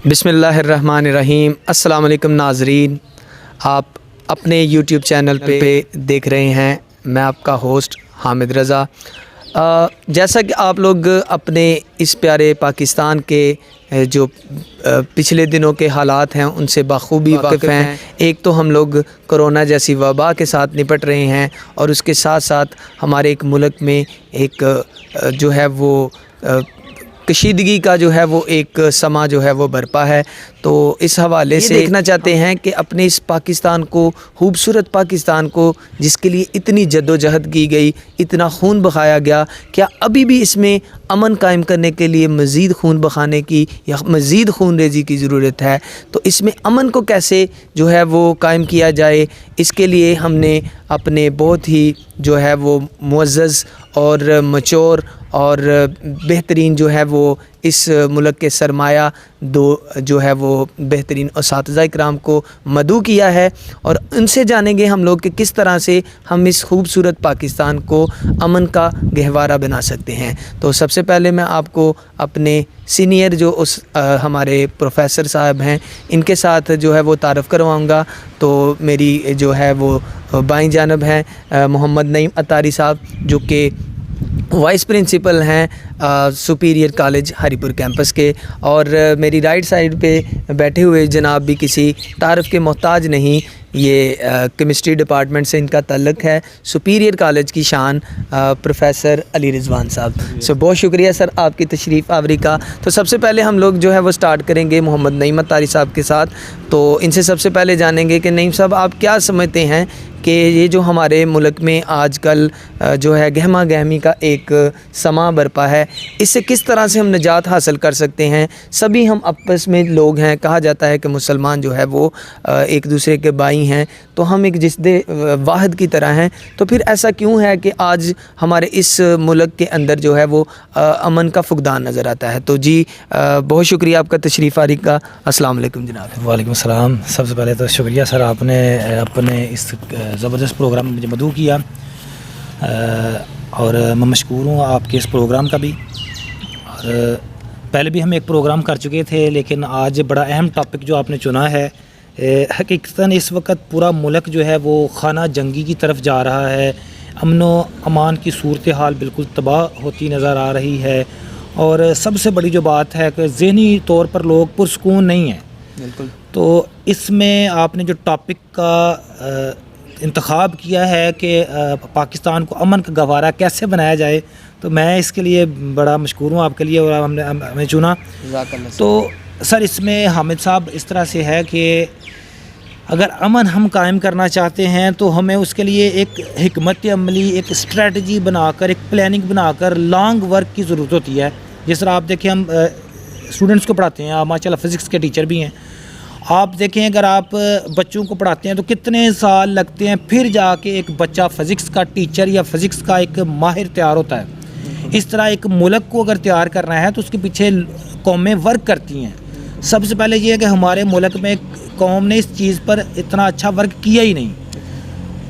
بسم اللہ الرحمن الرحیم۔ السلام علیکم ناظرین، آپ اپنے یوٹیوب چینل پہ دیکھ رہے ہیں، میں آپ کا ہوسٹ حامد رضا۔ جیسا کہ آپ لوگ اپنے اس پیارے پاکستان کے جو پچھلے دنوں کے حالات ہیں ان سے بخوبی واقف ہیں۔ ایک تو ہم لوگ کرونا جیسی وبا کے ساتھ نپٹ رہے ہیں، اور اس کے ساتھ ساتھ ہمارے ایک ملک میں ایک جو ہے وہ کشیدگی کا جو ہے وہ ایک سما جو ہے وہ برپا ہے۔ تو اس حوالے سے دیکھنا چاہتے ہیں کہ اپنے اس پاکستان کو، خوبصورت پاکستان کو، جس کے لیے اتنی جد و جہد کی گئی، اتنا خون بہایا گیا، کیا ابھی بھی اس میں امن قائم کرنے کے لیے مزید خون بہانے کی یا مزید خون ریزی کی ضرورت ہے؟ تو اس میں امن کو کیسے جو ہے وہ قائم کیا جائے، اس کے لیے ہم نے اپنے بہت ہی جو ہے وہ معزز اور مچور اور بہترین جو ہے وہ اس ملک کے سرمایہ دو جو ہے وہ بہترین اساتذہ اکرام کو مدعو کیا ہے، اور ان سے جانیں گے ہم لوگ کہ کس طرح سے ہم اس خوبصورت پاکستان کو امن کا گہوارہ بنا سکتے ہیں۔ تو سب سے پہلے میں آپ کو اپنے سینئر جو ہمارے پروفیسر صاحب ہیں ان کے ساتھ جو ہے وہ تعارف کرواؤں گا۔ تو میری جو ہے وہ بائیں جانب ہیں محمد نعیم اتاری صاحب، جو کہ وائس پرنسپل ہیں سپیریئر کالج ہری پور کیمپس کے، اور میری رائٹ سائڈ پہ بیٹھے ہوئے جناب بھی کسی تعارف کے محتاج نہیں، یہ کیمسٹری ڈپارٹمنٹ سے ان کا تعلق ہے، سپیریئر کالج کی شان پروفیسر علی رضوان صاحب۔ بہت شکریہ سر آپ کی تشریف آوری کا۔ تو سب سے پہلے ہم لوگ جو ہے وہ سٹارٹ کریں گے محمد نعیم اتاری صاحب کے ساتھ۔ تو ان سے سب سے پہلے جانیں گے کہ نعیم صاحب آپ کیا سمجھتے ہیں کہ یہ جو ہمارے ملک میں آج کل جو ہے گہما گہمی کا ایک سما برپا ہے، اس سے کس طرح سے ہم نجات حاصل کر سکتے ہیں؟ سبھی ہم آپس میں لوگ ہیں، کہا جاتا ہے کہ مسلمان جو ہے وہ ایک دوسرے کے بھائی ہیں، تو ہم ایک جسد واحد کی طرح ہیں۔ تو پھر ایسا کیوں ہے کہ آج ہمارے اس ملک کے اندر جو ہے وہ امن کا فقدان نظر آتا ہے؟ تو جی بہت شکریہ آپ کا تشریف آوری کا۔ السلام علیکم جناب۔ وعلیکم السلام۔ سب سے پہلے تو شکریہ سر، آپ نے اپنے اس زبردست پروگرام میں مجھے مدعو کیا، اور میں مشکور ہوں آپ کے اس پروگرام کا بھی۔ اور پہلے بھی ہم ایک پروگرام کر چکے تھے، لیکن آج بڑا اہم ٹاپک جو آپ نے چنا ہے۔ حقیقتاً اس وقت پورا ملک جو ہے وہ خانہ جنگی کی طرف جا رہا ہے، امن و امان کی صورتحال بالکل تباہ ہوتی نظر آ رہی ہے، اور سب سے بڑی جو بات ہے کہ ذہنی طور پر لوگ پرسکون نہیں ہیں۔ بالکل۔ تو اس میں آپ نے جو ٹاپک کا انتخاب کیا ہے کہ پاکستان کو امن کا گہوارہ کیسے بنایا جائے، تو میں اس کے لیے بڑا مشکور ہوں آپ کے لیے، اور ہمیں چنا۔ تو سر اس میں حامد صاحب اس طرح سے ہے کہ اگر امن ہم قائم کرنا چاہتے ہیں تو ہمیں اس کے لیے ایک حکمت عملی، ایک اسٹریٹجی بنا کر، ایک پلاننگ بنا کر لانگ ورک کی ضرورت ہوتی ہے۔ جس طرح آپ دیکھیں ہم اسٹوڈنٹس کو پڑھاتے ہیں، آپ ماشاء اللہ فزکس کے ٹیچر بھی ہیں، آپ دیکھیں اگر آپ بچوں کو پڑھاتے ہیں تو کتنے سال لگتے ہیں پھر جا کے ایک بچہ فزکس کا ٹیچر یا فزکس کا ایک ماہر تیار ہوتا ہے۔ اس طرح ایک ملک کو اگر تیار کرنا ہے تو اس کے پیچھے قومیں ورک کرتی ہیں۔ سب سے پہلے یہ ہے کہ ہمارے ملک میں قوم نے اس چیز پر اتنا اچھا ورک کیا ہی نہیں،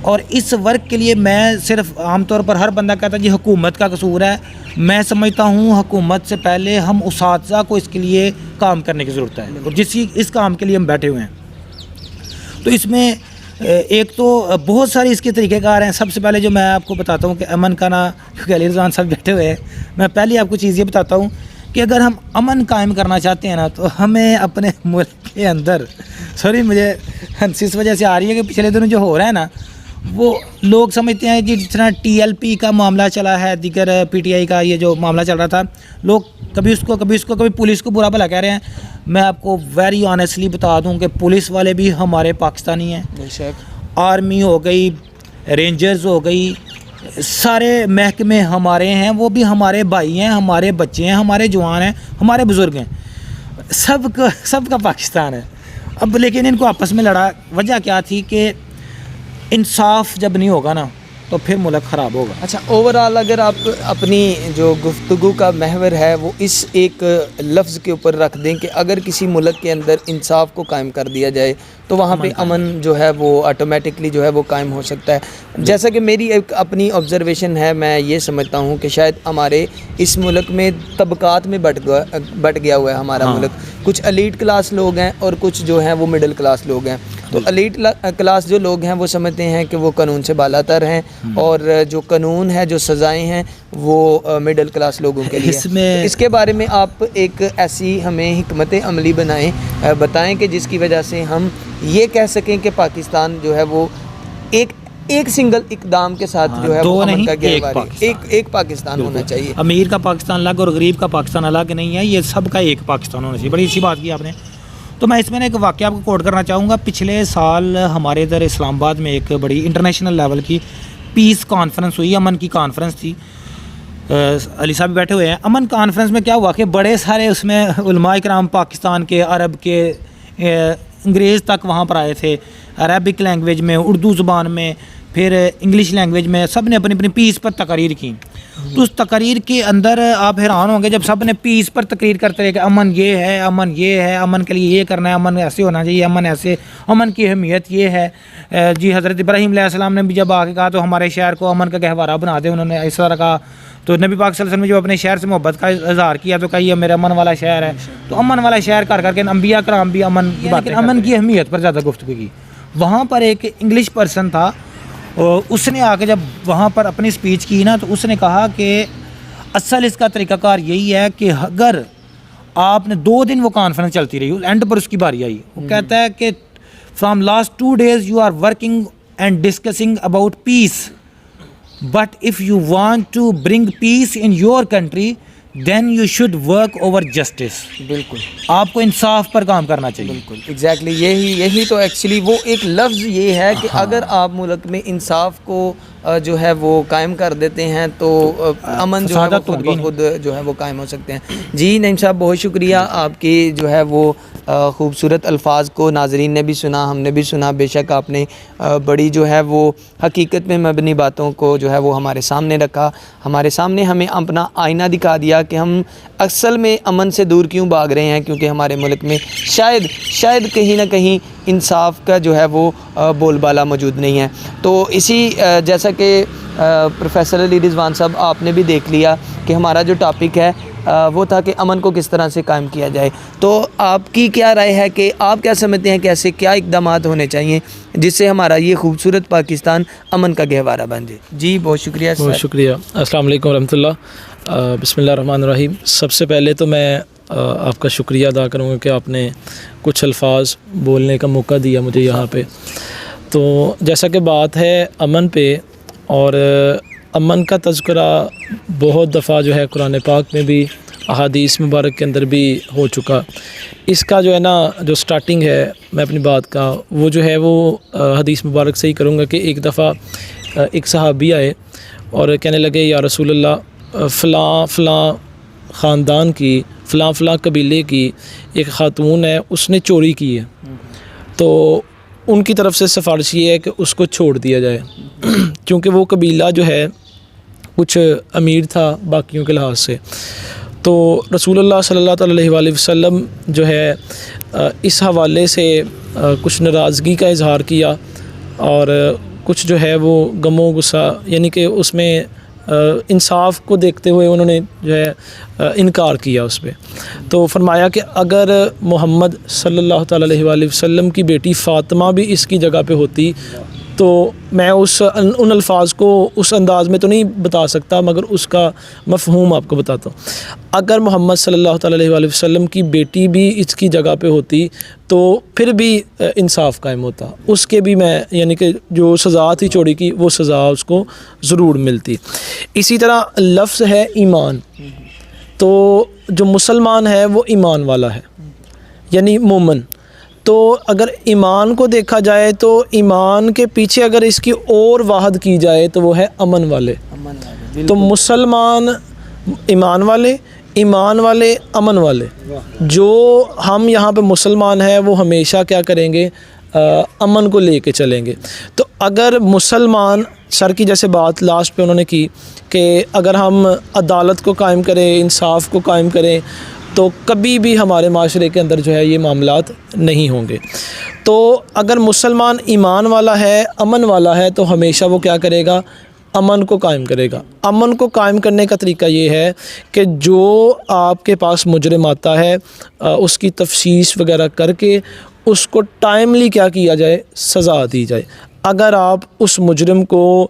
اور اس ورک کے لیے میں صرف عام طور پر ہر بندہ کہتا ہے جی حکومت کا قصور ہے، میں سمجھتا ہوں حکومت سے پہلے ہم اساتذہ کو اس کے لیے کام کرنے کی ضرورت ہے، اور اس کام کے لیے ہم بیٹھے ہوئے ہیں۔ تو اس میں ایک تو بہت ساری اس کے طریقہ کار ہیں۔ سب سے پہلے جو میں آپ کو بتاتا ہوں کہ امن کا نا، کیونکہ علی رضوان صاحب بیٹھے ہوئے ہیں، میں پہلے آپ کو چیز یہ بتاتا ہوں کہ اگر ہم امن قائم کرنا چاہتے ہیں نا تو ہمیں اپنے ملک کے اندر، سوری مجھے ہنسی اس وجہ سے آ رہی ہے کہ پچھلے دنوں جو ہو رہا ہے نا، وہ لوگ سمجھتے ہیں کہ جس طرح ٹی ایل پی کا معاملہ چلا ہے، دیگر پی ٹی آئی کا یہ جو معاملہ چل رہا تھا، لوگ کبھی کبھی پولیس کو برا بھلا کہہ رہے ہیں۔ میں آپ کو ویری آنیسٹلی بتا دوں کہ پولیس والے بھی ہمارے پاکستانی ہیں، آرمی ہو گئی، رینجرز ہو گئی، سارے محکمے ہمارے ہیں، وہ بھی ہمارے بھائی ہیں، ہمارے بچے ہیں، ہمارے جوان ہیں، ہمارے بزرگ ہیں، سب کا پاکستان ہے۔ اب لیکن ان کو آپس میں لڑا، وجہ کیا تھی کہ انصاف جب نہیں ہوگا نا تو پھر ملک خراب ہوگا۔ اچھا، اوورآل اگر آپ اپنی جو گفتگو کا محور ہے وہ اس ایک لفظ کے اوپر رکھ دیں کہ اگر کسی ملک کے اندر انصاف کو قائم کر دیا جائے تو وہاں پہ امن جو ہے وہ آٹومیٹکلی جو ہے وہ قائم ہو سکتا ہے. جیسا کہ میری ایک اپنی آبزرویشن ہے, میں یہ سمجھتا ہوں کہ شاید ہمارے اس ملک میں طبقات میں بٹ گیا ہوا ہے ہمارا ملک. کچھ ایلیٹ کلاس لوگ ہیں اور کچھ جو ہیں وہ مڈل کلاس لوگ ہیں. تو ایلیٹ کلاس جو لوگ ہیں وہ سمجھتے ہیں کہ وہ قانون سے بالا تر ہیں, اور جو قانون ہے, جو سزائیں ہیں, وہ مڈل کلاس لوگوں کے لیے. اس کے بارے میں آپ ایک ایسی ہمیں حکمت عملی بتائیں کہ جس کی وجہ سے ہم یہ کہہ سکیں کہ پاکستان جو ہے وہ ایک سنگل اقدام کے ساتھ جو ہے وہ امن کا گہوارہ, ایک پاکستان ہونا چاہیے. امیر کا پاکستان الگ اور غریب کا پاکستان الگ نہیں ہے, یہ سب کا ایک پاکستان ہونا چاہیے. بڑی اچھی بات کی آپ نے. تو میں اس میں ایک واقعہ آپ کو کوٹ کرنا چاہوں گا. پچھلے سال ہمارے ادھر اسلام آباد میں ایک بڑی انٹرنیشنل لیول کی پیس کانفرنس ہوئی, امن کی کانفرنس تھی. علی صاحب بیٹھے ہوئے ہیں. امن کانفرنس میں کیا ہوا کہ بڑے سارے اس میں علماء کرام پاکستان کے, عرب کے, انگریز تک وہاں پر آئے تھے. عربک لینگویج میں, اردو زبان میں, پھر انگلش لینگویج میں, سب نے اپنی اپنی پیس پر تقاریر کی. تو اس تقریر کے اندر آپ حیران ہوں گے جب سب نے پیس پر تقریر کرتے رہے کہ امن یہ ہے, امن یہ ہے, امن کے لیے یہ کرنا ہے, امن ایسے ہونا چاہیے, امن ایسے, امن کی اہمیت یہ ہے. جی حضرت ابراہیم علیہ السلام نے بھی جب آ کے کہا تو ہمارے شہر کو امن کا گہوارہ بنا دے, انہوں نے اس طرح کہا. تو نبی پاک صلی اللہ علیہ وسلم نے جب اپنے شہر سے محبت کا اظہار کیا تو کہا یہ میرا امن والا شہر ہے. تو امن والا شہر کر کے انبیاء کرام بھی امن کی باتیں, امن کی اہمیت پر زیادہ گفتگو کی. وہاں پر ایک انگلش پرسن تھا, اس نے آ کے جب وہاں پر اپنی سپیچ کی نا, تو اس نے کہا کہ اصل اس کا طریقہ کار یہی ہے کہ اگر آپ نے 2 دن وہ کانفرنس چلتی رہی, اینڈ پر اس کی باری آئی. وہ کہتا ہے کہ from last 2 days you are working and discussing about peace, but if you want to bring peace in your country then you should work over justice. بالکل, آپ کو انصاف پر کام کرنا چاہیے. بالکل ایگزیکٹلی یہی تو ایکچولی وہ ایک لفظ یہ ہے کہ اگر آپ ملک میں انصاف کو جو ہے وہ قائم کر دیتے ہیں تو امن جو ہے خود بخود جو ہے وہ قائم ہو سکتے ہیں. جی نعیم صاحب بہت شکریہ, آپ کی جو ہے وہ خوبصورت الفاظ کو ناظرین نے بھی سنا, ہم نے بھی سنا. بے شک آپ نے بڑی جو ہے وہ حقیقت میں مبنی باتوں کو جو ہے وہ ہمارے سامنے رکھا, ہمارے سامنے ہمیں اپنا آئینہ دکھا دیا کہ ہم اصل میں امن سے دور کیوں بھاگ رہے ہیں, کیونکہ ہمارے ملک میں شاید کہیں نہ کہیں انصاف کا جو ہے وہ بول بالا موجود نہیں ہے. تو اسی جیسا کہ پروفیسر علی رضوان صاحب آپ نے بھی دیکھ لیا کہ ہمارا جو ٹاپک ہے وہ تھا کہ امن کو کس طرح سے قائم کیا جائے. تو آپ کی کیا رائے ہے کہ آپ کیا سمجھتے ہیں کہ ایسے کیا اقدامات ہونے چاہیے جس سے ہمارا یہ خوبصورت پاکستان امن کا گہوارہ بن جائے؟ جی بہت شکریہ. بہت شکریہ. السلام علیکم ورحمۃ اللہ. بسم اللہ الرحمن الرحیم. سب سے پہلے تو میں آپ کا شکریہ ادا کروں گا کہ آپ نے کچھ الفاظ بولنے کا موقع دیا مجھے یہاں پہ. تو جیسا کہ بات ہے امن پہ, اور امن کا تذکرہ بہت دفعہ جو ہے قرآن پاک میں بھی, احادیث مبارک کے اندر بھی ہو چکا. اس کا جو ہے نا جو سٹارٹنگ ہے میں اپنی بات کا, وہ جو ہے وہ حدیث مبارک سے ہی کروں گا کہ ایک دفعہ ایک صحابی آئے اور کہنے لگے یا رسول اللہ فلاں خاندان کی فلاں قبیلے کی ایک خاتون ہے, اس نے چوری کی ہے, تو ان کی طرف سے سفارش یہ ہے کہ اس کو چھوڑ دیا جائے کیونکہ وہ قبیلہ جو ہے کچھ امیر تھا باقیوں کے لحاظ سے. تو رسول اللہ صلی اللہ علیہ وآلہ وسلم جو ہے اس حوالے سے کچھ ناراضگی کا اظہار کیا, اور کچھ جو ہے وہ غم و غصہ, یعنی کہ اس میں انصاف کو دیکھتے ہوئے انہوں نے جو ہے انکار کیا اس پہ. تو فرمایا کہ اگر محمد صلی اللہ تعالیٰ علیہ وآلہ وسلم کی بیٹی فاطمہ بھی اس کی جگہ پہ ہوتی تو میں ان الفاظ کو اس انداز میں تو نہیں بتا سکتا, مگر اس کا مفہوم آپ کو بتاتا ہوں. اگر محمد صلی اللہ تعالیٰ علیہ وآلہ وسلم کی بیٹی بھی اس کی جگہ پہ ہوتی تو پھر بھی انصاف قائم ہوتا, اس کے بھی میں یعنی کہ جو سزا تھی چوری کی وہ سزا اس کو ضرور ملتی. اسی طرح لفظ ہے ایمان, تو جو مسلمان ہے وہ ایمان والا ہے یعنی مومن. تو اگر ایمان کو دیکھا جائے تو ایمان کے پیچھے اگر اس کی اور واحد کی جائے تو وہ ہے امن والے. تو مسلمان ایمان والے, ایمان والے امن والے. جو ہم یہاں پہ مسلمان ہیں وہ ہمیشہ کیا کریں گے, امن کو لے کے چلیں گے. تو اگر مسلمان سر کی جیسے بات لاسٹ پہ انہوں نے کی کہ اگر ہم عدالت کو قائم کریں, انصاف کو قائم کریں, تو کبھی بھی ہمارے معاشرے کے اندر جو ہے یہ معاملات نہیں ہوں گے. تو اگر مسلمان ایمان والا ہے، امن والا ہے، تو ہمیشہ وہ کیا کرے گا؟ امن کو قائم کرے گا. امن کو قائم کرنے کا طریقہ یہ ہے کہ جو آپ کے پاس مجرم آتا ہے اس کی تفتیش وغیرہ کر کے اس کو ٹائملی کیا کیا جائے؟ سزا دی جائے. اگر آپ اس مجرم کو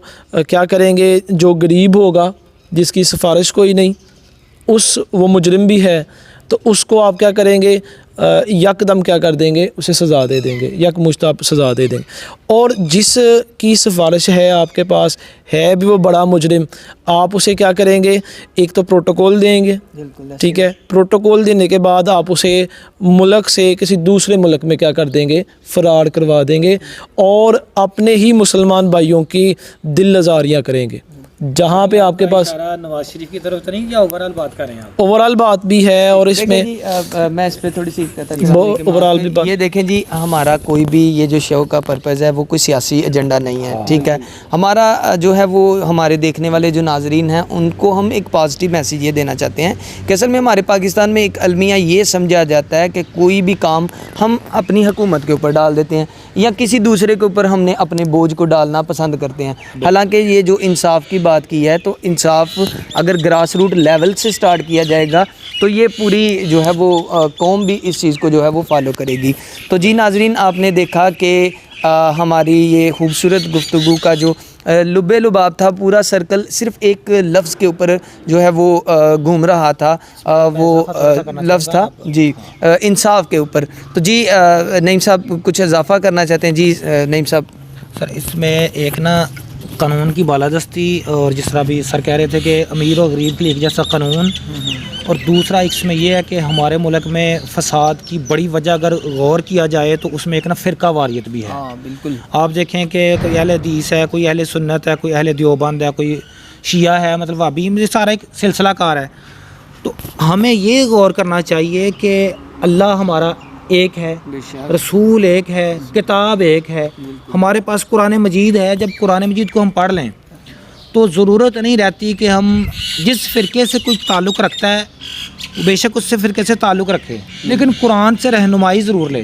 کیا کریں گے، جو غریب ہوگا جس کی سفارش کوئی نہیں، وہ مجرم بھی ہے، تو اس کو آپ کیا کریں گے؟ یکدم کیا کر دیں گے؟ اسے سزا دے دیں گے، یک مشت سزا دے دیں گے. اور جس کی سفارش ہے آپ کے پاس، ہے بھی وہ بڑا مجرم، آپ اسے کیا کریں گے؟ ایک تو پروٹوکول دیں گے، ٹھیک ہے، پروٹوکول دینے کے بعد آپ اسے ملک سے کسی دوسرے ملک میں کیا کر دیں گے؟ فرار کروا دیں گے، اور اپنے ہی مسلمان بھائیوں کی دل آزاریاں کریں گے. جہاں پہ آپ کے پاس نواز شریف کی طرف تو نہیں، یا اوور آل بات کر رہے ہیں آپ؟ اوور آل بات بھی ہے، اور اس میں میں اس پہ تھوڑی سی اوور آل بھی بات. یہ دیکھیں جی، ہمارا کوئی بھی یہ جو شو کا پرپز ہے وہ کوئی سیاسی ایجنڈا نہیں ہے، ٹھیک ہے. ہمارا جو ہے وہ ہمارے دیکھنے والے جو ناظرین ہیں ان کو ہم ایک پازیٹیو میسیج یہ دینا چاہتے ہیں کہ اصل میں ہمارے پاکستان میں ایک المیہ یہ سمجھا جاتا ہے کہ کوئی بھی کام ہم اپنی حکومت کے اوپر ڈال دیتے ہیں یا کسی دوسرے کے اوپر ہم نے اپنے بوجھ کو ڈالنا پسند کرتے ہیں. حالانکہ یہ جو انصاف کی بات کی ہے، تو انصاف اگر گراس روٹ لیول سے سٹارٹ کیا جائے گا تو یہ پوری جو ہے وہ قوم بھی اس چیز کو جو ہے وہ فالو کرے گی. تو جی ناظرین، آپ نے دیکھا کہ ہماری یہ خوبصورت گفتگو کا جو لب لباب تھا، پورا سرکل صرف ایک لفظ کے اوپر جو ہے وہ گھوم رہا تھا، وہ لفظ تھا جی انصاف کے اوپر. تو جی نعیم صاحب کچھ اضافہ کرنا چاہتے ہیں؟ جی نعیم صاحب. سر، اس میں ایک نا قانون کی بالادستی، اور جس طرح بھی سر کہہ رہے تھے کہ امیر و غریب کے لیے ایک جیسا قانون، اور دوسرا اس میں یہ ہے کہ ہمارے ملک میں فساد کی بڑی وجہ اگر غور کیا جائے تو اس میں ایک نا فرقہ واریت بھی ہے. ہاں بالکل. آپ دیکھیں کہ کوئی اہل حدیث ہے، کوئی اہل سنت ہے، کوئی اہل دیوبند ہے، کوئی شیعہ ہے، مطلب وہابی، مجھے سارا ایک سلسلہ کار ہے. تو ہمیں یہ غور کرنا چاہیے کہ اللہ ہمارا ایک ہے، رسول ایک ہے، کتاب ایک ہے. ہمارے پاس قرآن مجید ہے. جب قرآن مجید کو ہم پڑھ لیں تو ضرورت نہیں رہتی کہ ہم جس فرقے سے کوئی تعلق رکھتا ہے بے شک اس سے فرقے سے تعلق رکھے، لیکن قرآن سے رہنمائی ضرور لے.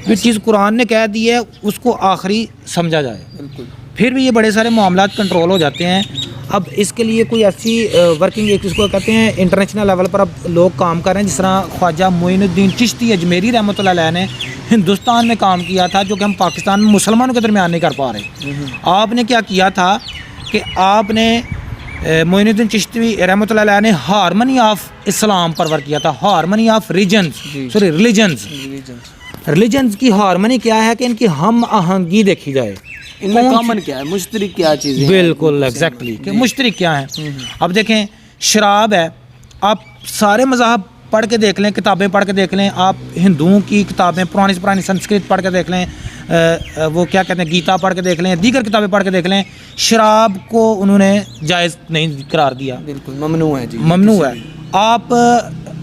جو چیز قرآن نے کہہ دی ہے اس کو آخری سمجھا جائے. پھر بھی یہ بڑے سارے معاملات کنٹرول ہو جاتے ہیں. اب اس کے لیے کوئی ایسی ورکنگ ایک اس کو کہتے ہیں انٹرنیشنل لیول پر اب لوگ کام کر رہے ہیں، جس طرح خواجہ معین الدین چشتی اجمیری رحمۃ اللہ علیہ نے ہندوستان میں کام کیا تھا، جو کہ ہم پاکستان میں مسلمانوں کے درمیان نہیں کر پا رہے. آپ نے کیا کیا تھا کہ آپ نے معین الدین چشتی رحمۃ اللہ علیہ نے ہارمنی آف اسلام پرور کیا تھا. ہارمنی آف ریلیجنز کی ہارمنی کیا ہے کہ ان کی ہم آہنگی دیکھی جائے، ان میں کامن کیا ہے، مشترک کیا چیزیں. بالکل ایگزیکٹلی کہ مشترک کیا ہیں. اب دیکھیں شراب ہے، آپ سارے مذاہب پڑھ کے دیکھ لیں، کتابیں پڑھ کے دیکھ لیں. آپ ہندوؤں کی کتابیں پرانی سے پرانی سنسکرت پڑھ کے دیکھ لیں، وہ کیا کہتے ہیں گیتا پڑھ کے دیکھ لیں، دیگر کتابیں پڑھ کے دیکھ لیں، شراب کو انہوں نے جائز نہیں قرار دیا، بالکل ممنوع ہے جی، ممنوع ہے. آپ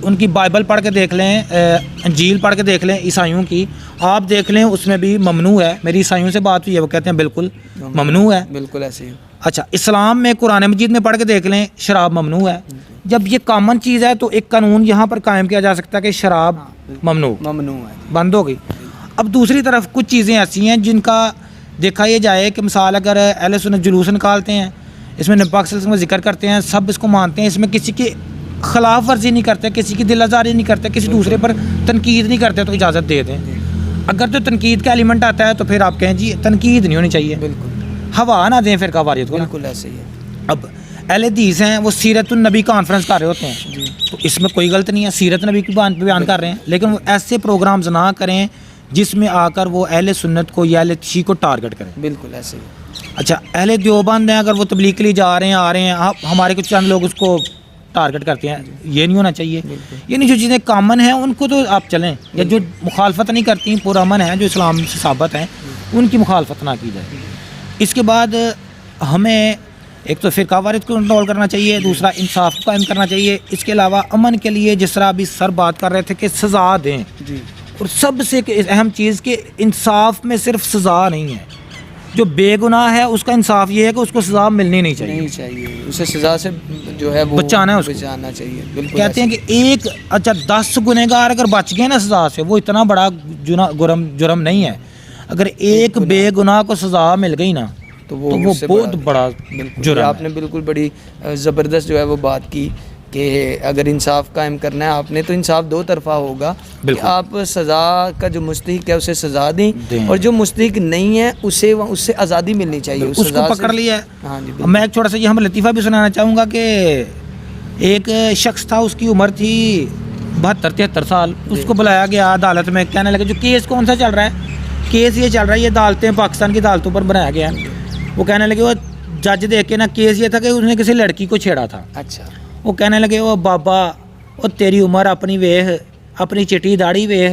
ان کی بائبل پڑھ کے دیکھ لیں، انجیل پڑھ کے دیکھ لیں عیسائیوں کی، آپ دیکھ لیں اس میں بھی ممنوع ہے. میری عیسائیوں سے بات ہوئی ہے، وہ کہتے ہیں بالکل ممنوع ہے. بالکل ایسے ہی. اچھا، اسلام میں قرآن مجید میں پڑھ کے دیکھ لیں شراب ممنوع ہے. جب یہ کامن چیز ہے تو ایک قانون یہاں پر قائم کیا جا سکتا ہے کہ شراب ممنوع ہے، بند ہو گئی. اب دوسری طرف کچھ چیزیں ایسی ہیں جن کا دیکھا یہ جائے کہ مثال اگر اہل سنت جلوس نکالتے ہیں، اس میں نبی پاک صلی اللہ علیہ وسلم کا ذکر کرتے ہیں، سب اس کو مانتے ہیں، اس میں کسی کی خلاف ورزی نہیں کرتے، کسی کی دل آزاری نہیں کرتے، کسی دوسرے پر تنقید نہیں کرتے، تو اجازت دے دیں. اگر تو تنقید کا ایلیمنٹ آتا ہے تو پھر آپ کہیں جی تنقید نہیں ہونی چاہیے، بالکل ہوا نہ دیں فرقہ واریت کو. بالکل ایسے ہی ہے. اب اہل حدیث ہیں، وہ سیرت النبی کانفرنس کر رہے ہوتے ہیں، تو اس میں کوئی غلط نہیں ہے، سیرت نبی کی بیان کر رہے ہیں، لیکن وہ ایسے پروگرامز نہ کریں جس میں آ کر وہ اہل سنت کو یا اہل شیعہ کو ٹارگٹ کریں. بالکل ایسے ہی. اچھا، اہل دیوبند ہیں، اگر وہ تبلیغ کے لیے جا رہے ہیں آ رہے ہیں، ہمارے کچھ چند لوگ اس کو ٹارگٹ کرتے ہیں، یہ نہیں ہونا چاہیے. یعنی جو چیزیں کامن ہیں ان کو تو آپ چلیں، یا جو مخالفت نہیں کرتی پرامن ہیں، جو اسلام سے ثابت ہیں، ان کی مخالفت نہ کی جائے. اس کے بعد ہمیں ایک تو فرقہ واریت کو کنٹرول کرنا چاہیے، دوسرا انصاف کو قائم کرنا چاہیے. اس کے علاوہ امن کے لیے جس طرح ابھی سر بات کر رہے تھے کہ سزا دیں، اور سب سے اہم چیز کہ انصاف میں صرف سزا نہیں ہے، جو بے گناہ ہے اس کا انصاف یہ ہے کہ اس کو سزا ملنی نہیں چاہیے، نہیں چاہیے، اسے سزا سے جو ہے وہ بچانا ہے اس کو۔ بچانا چاہیے، بالکل کہتے ہیں کہ ایک 10 گنہگار اگر بچ گئے نا سزا سے، وہ اتنا بڑا جرم نہیں ہے۔ اگر ایک بے گناہ کو سزا مل گئی نا تو وہ اس سے بہت بڑا جرم ہے۔ آپ نے بالکل بڑی زبردست جو ہے وہ بات کی کہ اگر انصاف قائم کرنا ہے آپ نے تو انصاف دو طرفہ ہوگا کہ آپ سزا کا جو مستحق ہے اسے سزا دیں اور جو مستحق نہیں ہے اس سے آزادی ملنی چاہیے، اس کو پکڑ لیا ہے۔ ہاں جی، میں ایک چھوٹا سا یہ ہم لطیفہ بھی سنانا چاہوں گا کہ ایک شخص تھا، اس کی عمر تھی 72-73 سال، اس کو بلایا گیا عدالت میں، کہنے لگا جو کیس کون سا چل رہا ہے؟ کیس یہ چل رہا ہے، یہ عدالتیں پاکستان کی عدالتوں پر بنایا گیا ہے۔ وہ کہنے لگے وہ جج دیکھ کے نا، کیس یہ تھا کہ اس نے کسی لڑکی کو چھیڑا تھا۔ اچھا، وہ کہنے لگے وہ بابا وہ تیری عمر اپنی ویخ، اپنی چٹی داڑھی ویخ،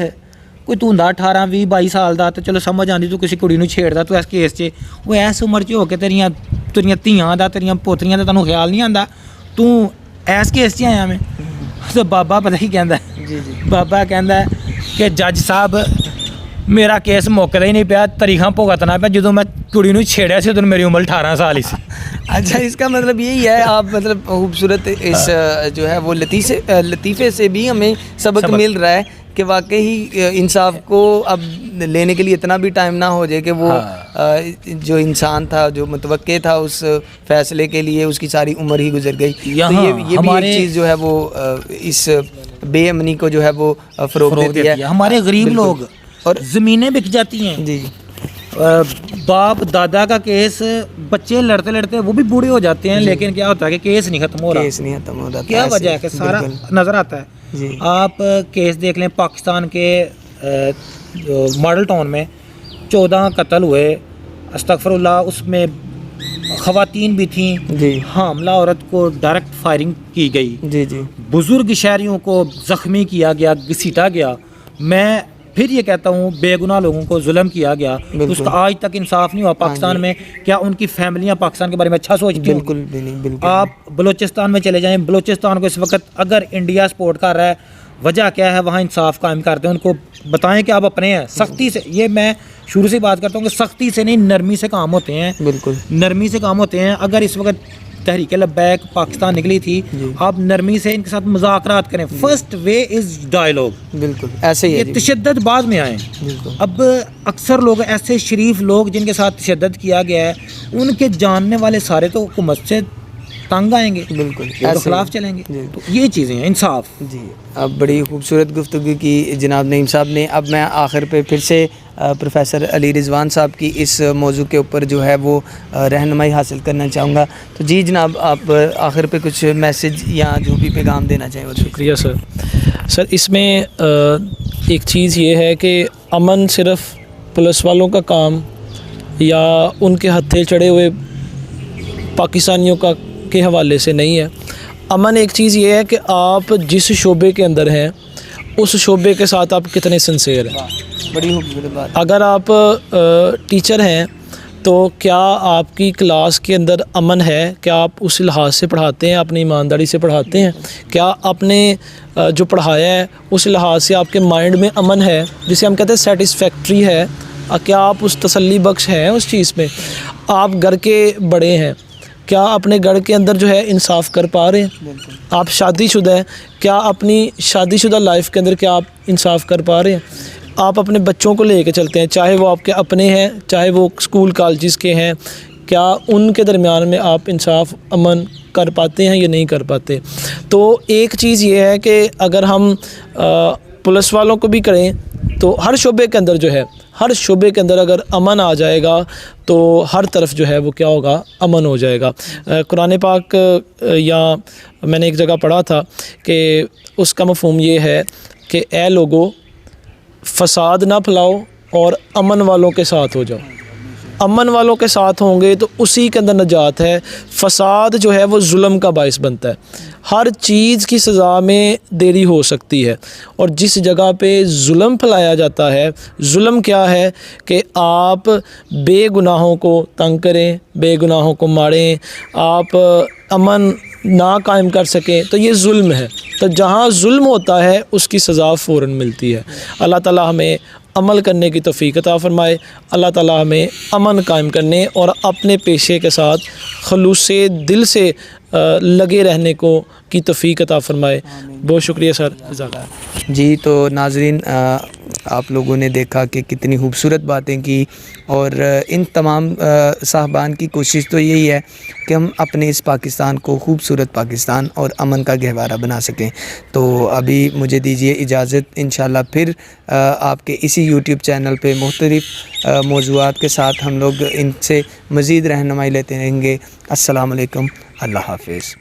کوئی تو 18-20-22 سال دا تو چلو سمجھ آتی تو کسی کڑی نو چھیڑدا تو اس کیس 'چ وہ ایس عمر 'چ ہو کے تیریاں دھیاں دا تیریاں پوتریاں دا تینوں خیال نہیں آندا، تو ایس کیس 'چ آیا میں؟ تو بابا پتہ ہی کہندا ہے، جی جی، بابا کہندا ہے کہ جج صاحب میرا کیس مکدا ہی نہیں پیا، تاریخاں بھگتنا پیا، جدوں میں کڑی نو چھیڑیا سی ادوں میری عمر 18 سال ہی سی۔ اچھا، اس کا مطلب یہی ہے، آپ مطلب خوبصورت اس جو ہے وہ لطیفے سے بھی ہمیں سبق مل رہا ہے کہ واقعی انصاف کو اب لینے کے لیے اتنا بھی ٹائم نہ ہو جائے کہ وہ جو انسان تھا، جو متوقع تھا اس فیصلے کے لیے، اس کی ساری عمر ہی گزر گئی۔ تو یہ بھی ایک چیز جو ہے وہ اس بے امنی کو جو ہے وہ فروغ دیتی ہے۔ ہمارے غریب لوگ اور زمینیں بک جاتی ہیں، جی، باپ دادا کا کیس، بچے لڑتے لڑتے وہ بھی بوڑھے ہو جاتے ہیں، لیکن کیا ہوتا ہے کہ کیس نہیں ختم ہو رہا۔ کیس نہیں ختم ہوتا، کیا وجہ ہے کہ سارا نظر آتا ہے۔ جی، آپ کیس دیکھ لیں، پاکستان کے ماڈل ٹاؤن میں 14 قتل ہوئے، استغفر اللہ، اس میں خواتین بھی تھیں، جی، حاملہ عورت کو ڈائریکٹ فائرنگ کی گئی، جی جی، بزرگ شہریوں کو زخمی کیا گیا، گھسیٹا گیا۔ میں پھر یہ کہتا ہوں بے گناہ لوگوں کو ظلم کیا گیا، اس کا آج تک انصاف نہیں ہوا پاکستان میں۔ کیا ان کی فیملیاں پاکستان کے بارے میں اچھا سوچتی ہیں؟ بالکل بھی نہیں، بالکل۔ آپ بلوچستان میں چلے جائیں، بلوچستان کو اس وقت اگر انڈیا سپورٹ کر رہا ہے، وجہ کیا ہے؟ وہاں انصاف قائم کرتے ہیں، ان کو بتائیں کہ آپ اپنے ہیں، سختی سے، یہ میں شروع سے بات کرتا ہوں کہ سختی سے نہیں، نرمی سے کام ہوتے ہیں، بالکل نرمی سے کام ہوتے ہیں۔ اگر اس وقت تحریک لبیک پاکستان نکلی تھی، آپ نرمی سے ان کے ساتھ مذاکرات کریں۔ فرسٹ وے از ڈائلاگ، بالکل ایسے ہی ہے، یہ تشدد بعد میں آئیں۔ بالکل۔ اب اکثر لوگ ایسے شریف لوگ جن کے ساتھ تشدد کیا گیا ہے، ان کے جاننے والے سارے تو حکومت سے تنگ آئیں گے، بالکل تو خلاف چلیں گے۔ تو یہ چیزیں ہیں انصاف۔ جی، اب بڑی خوبصورت گفتگو کی جناب نعیم صاحب نے۔ اب میں آخر پہ پھر سے پروفیسر علی رضوان صاحب کی اس موضوع کے اوپر جو ہے وہ رہنمائی حاصل کرنا چاہوں گا۔ تو جی جناب، آپ آخر پہ کچھ میسج یا جو بھی پیغام دینا چاہیں وہ۔ شکریہ سر۔ اس میں ایک چیز یہ ہے کہ امن صرف پولیس والوں کا کام یا ان کے ہتھے چڑھے ہوئے پاکستانیوں کے حوالے سے نہیں ہے۔ امن ایک چیز یہ ہے کہ آپ جس شعبے کے اندر ہیں اس شعبے کے ساتھ آپ کتنے سنسیئر ہیں۔ بڑی خوبصورت بات۔ اگر آپ ٹیچر ہیں تو کیا آپ کی کلاس کے اندر امن ہے؟ کیا آپ اس لحاظ سے پڑھاتے ہیں، اپنی ایمانداری سے پڑھاتے ہیں؟ کیا آپ نے جو پڑھایا ہے اس لحاظ سے آپ کے مائنڈ میں امن ہے، جسے ہم کہتے ہیں سیٹسفیکٹری ہے؟ کیا آپ اس تسلی بخش ہیں اس چیز میں؟ آپ گھر کے بڑے ہیں، کیا اپنے گھر کے اندر جو ہے انصاف کر پا رہے ہیں؟ آپ شادی شدہ ہیں، کیا اپنی شادی شدہ لائف کے اندر کیا آپ انصاف کر پا رہے ہیں؟ آپ اپنے بچوں کو لے کے چلتے ہیں، چاہے وہ آپ کے اپنے ہیں، چاہے وہ اسکول کالجز کے ہیں، کیا ان کے درمیان میں آپ انصاف امن کر پاتے ہیں یا نہیں کر پاتے؟ تو ایک چیز یہ ہے کہ اگر ہم پولیس والوں کو بھی کریں تو ہر شعبے کے اندر جو ہے، ہر شعبے کے اندر اگر امن آ جائے گا تو ہر طرف جو ہے وہ کیا ہوگا؟ امن ہو جائے گا۔ قرآن پاک یا میں نے ایک جگہ پڑھا تھا کہ اس کا مفہوم یہ ہے کہ اے لوگو فساد نہ پھیلاؤ اور امن والوں کے ساتھ ہو جاؤ۔ امن والوں کے ساتھ ہوں گے تو اسی کے اندر نجات ہے۔ فساد جو ہے وہ ظلم کا باعث بنتا ہے۔ ہر چیز کی سزا میں دیری ہو سکتی ہے، اور جس جگہ پہ ظلم پھیلایا جاتا ہے، ظلم کیا ہے کہ آپ بے گناہوں کو تنگ کریں، بے گناہوں کو ماریں، آپ امن نہ قائم کر سکیں، تو یہ ظلم ہے۔ تو جہاں ظلم ہوتا ہے اس کی سزا فوراً ملتی ہے۔ اللہ تعالیٰ ہمیں عمل کرنے کی توفیق عطا فرمائے۔ اللہ تعالیٰ ہمیں امن قائم کرنے اور اپنے پیشے کے ساتھ خلوص دل سے لگے رہنے کی توفیق عطا فرمائے۔ بہت شکریہ سر، جزاک اللہ۔ جی تو ناظرین، آپ لوگوں نے دیکھا کہ کتنی خوبصورت باتیں کی، اور ان تمام صاحبان کی کوشش تو یہی ہے کہ ہم اپنے اس پاکستان کو خوبصورت پاکستان اور امن کا گہوارہ بنا سکیں۔ تو ابھی مجھے دیجیے اجازت، انشاءاللہ پھر آپ کے اسی یوٹیوب چینل پہ مختلف موضوعات کے ساتھ ہم لوگ ان سے مزید رہنمائی لیتے رہیں گے۔ السلام علیکم، اللہ حافظ۔